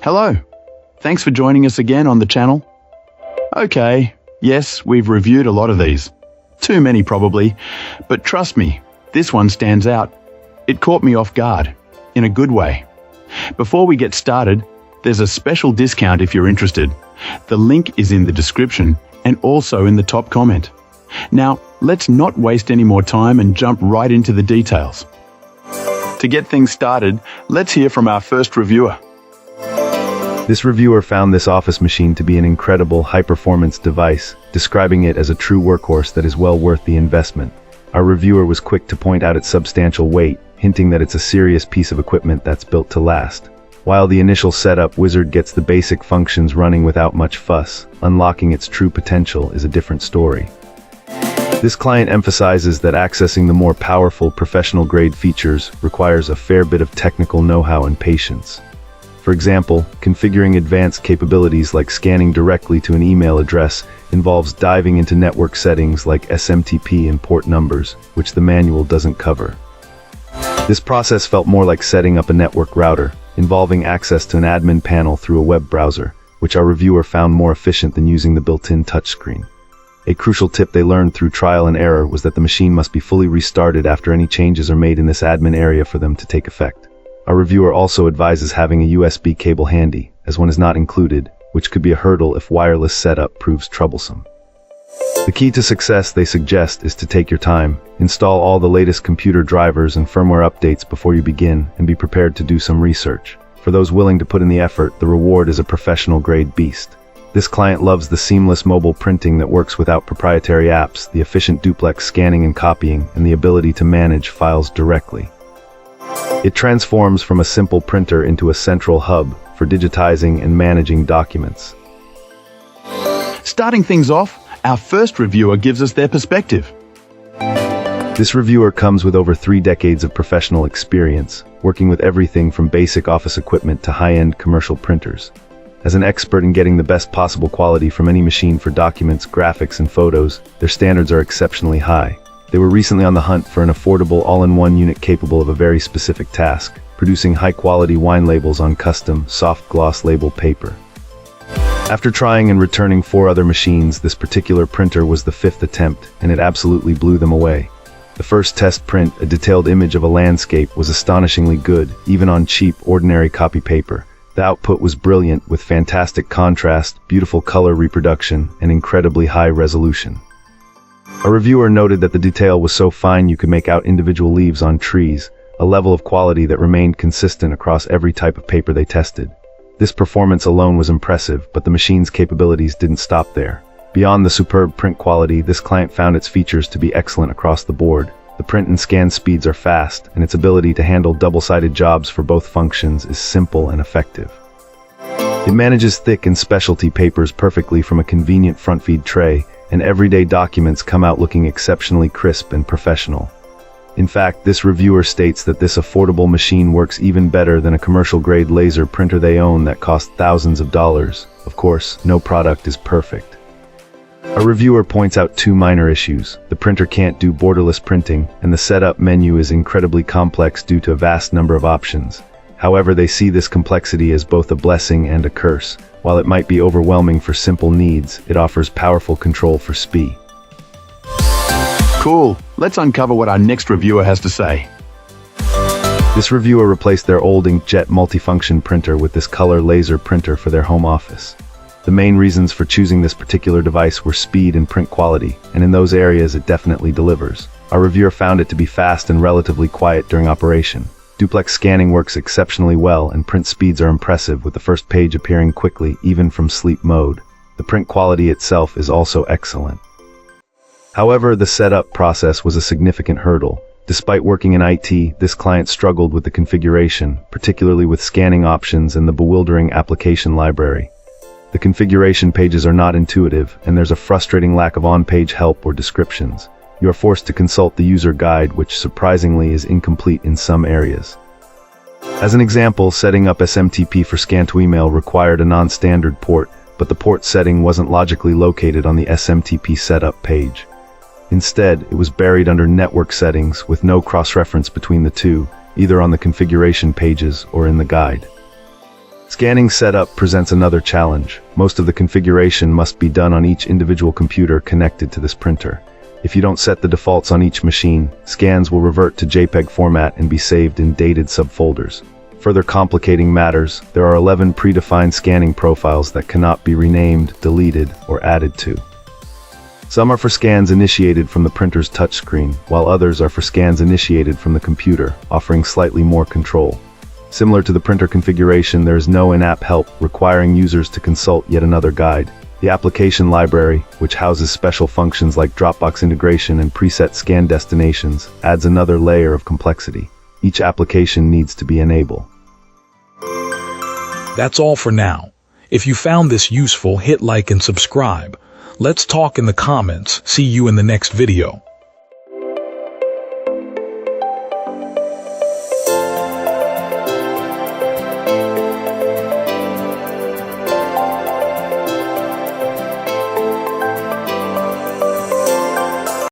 Hello, thanks for joining us again on the channel. Okay, yes, we've reviewed a lot of these. Too many probably, but trust me, this one stands out. It caught me off guard, in a good way. Before we get started, there's a special discount if you're interested. The link is in the description and also in the top comment. Now, let's not waste any more time and jump right into the details. To get things started, let's hear from our first reviewer. This reviewer found this office machine to be an incredible high-performance device, describing it as a true workhorse that is well worth the investment. Our reviewer was quick to point out its substantial weight, hinting that it's a serious piece of equipment that's built to last. While the initial setup wizard gets the basic functions running without much fuss, unlocking its true potential is a different story. This client emphasizes that accessing the more powerful professional-grade features requires a fair bit of technical know-how and patience. For example, configuring advanced capabilities like scanning directly to an email address involves diving into network settings like SMTP and port numbers, which the manual doesn't cover. This process felt more like setting up a network router, involving access to an admin panel through a web browser, which our reviewer found more efficient than using the built-in touchscreen. A crucial tip they learned through trial and error was that the machine must be fully restarted after any changes are made in this admin area for them to take effect. Our reviewer also advises having a USB cable handy, as one is not included, which could be a hurdle if wireless setup proves troublesome. The key to success they suggest is to take your time, install all the latest computer drivers and firmware updates before you begin, and be prepared to do some research. For those willing to put in the effort, the reward is a professional-grade beast. This client loves the seamless mobile printing that works without proprietary apps, the efficient duplex scanning and copying, and the ability to manage files directly. It transforms from a simple printer into a central hub for digitizing and managing documents. Starting things off, our first reviewer gives us their perspective. This reviewer comes with over 3 decades of professional experience, working with everything from basic office equipment to high-end commercial printers. As an expert in getting the best possible quality from any machine for documents, graphics, and photos, their standards are exceptionally high. They were recently on the hunt for an affordable all-in-one unit capable of a very specific task, producing high-quality wine labels on custom, soft-gloss label paper. After trying and returning 4 other machines, this particular printer was the 5th attempt, and it absolutely blew them away. The first test print, a detailed image of a landscape, was astonishingly good, even on cheap, ordinary copy paper. The output was brilliant, with fantastic contrast, beautiful color reproduction, and incredibly high resolution. A reviewer noted that the detail was so fine you could make out individual leaves on trees, a level of quality that remained consistent across every type of paper they tested. This performance alone was impressive, but the machine's capabilities didn't stop there. Beyond the superb print quality, this client found its features to be excellent across the board. The print and scan speeds are fast, and its ability to handle double-sided jobs for both functions is simple and effective. It manages thick and specialty papers perfectly from a convenient front-feed tray, and everyday documents come out looking exceptionally crisp and professional. In fact, this reviewer states that this affordable machine works even better than a commercial-grade laser printer they own that costs thousands of dollars. Of course, no product is perfect. A reviewer points out 2 minor issues. The printer can't do borderless printing, and the setup menu is incredibly complex due to a vast number of options. However, they see this complexity as both a blessing and a curse. While it might be overwhelming for simple needs, it offers powerful control for speed. Cool, let's uncover what our next reviewer has to say. This reviewer replaced their old inkjet multifunction printer with this color laser printer for their home office. The main reasons for choosing this particular device were speed and print quality, and in those areas it definitely delivers. Our reviewer found it to be fast and relatively quiet during operation. Duplex scanning works exceptionally well, and print speeds are impressive, with the first page appearing quickly, even from sleep mode. The print quality itself is also excellent. However, the setup process was a significant hurdle. Despite working in IT, this client struggled with the configuration, particularly with scanning options and the bewildering application library. The configuration pages are not intuitive, and there's a frustrating lack of on-page help or descriptions. You are forced to consult the user guide, which surprisingly is incomplete in some areas. As an example, setting up SMTP for scan to email required a non-standard port, but the port setting wasn't logically located on the SMTP setup page. Instead, it was buried under network settings with no cross-reference between the two, either on the configuration pages or in the guide. Scanning setup presents another challenge. Most of the configuration must be done on each individual computer connected to this printer. If you don't set the defaults on each machine, scans will revert to JPEG format and be saved in dated subfolders. Further complicating matters, there are 11 predefined scanning profiles that cannot be renamed, deleted, or added to. Some are for scans initiated from the printer's touchscreen, while others are for scans initiated from the computer, offering slightly more control. Similar to the printer configuration, there is no in-app help, requiring users to consult yet another guide. The application library, which houses special functions like Dropbox integration and preset scan destinations, adds another layer of complexity. Each application needs to be enabled. That's all for now. If you found this useful, hit like and subscribe. Let's talk in the comments. See you in the next video.